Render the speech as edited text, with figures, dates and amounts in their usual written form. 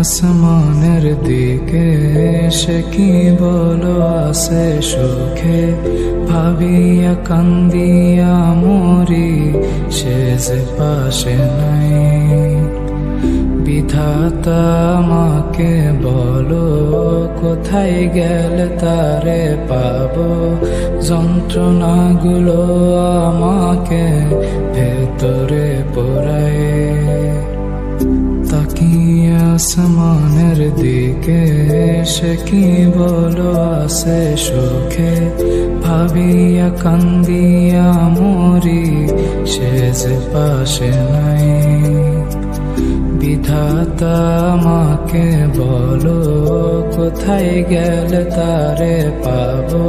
আসমানের দিকে সে কি বলো আসে সুখে, ভাবিয়া কান্দিয়া মরি সে যে পাশে নাই। বিধাতা আমাকে বলো কোথায় গেলে তারে পাবো, যন্ত্রণাগুলো আমাকে ভেতরে পোড়ায়। তাকিয়ে আসমানের দিকে সে কি বলো আসে সুখে, ভাবিয়া কান্দিয়া মরি সে যে পাশে নাই। বিধাতা আমাকে বলো কোথায় গেলে তারে পাবো,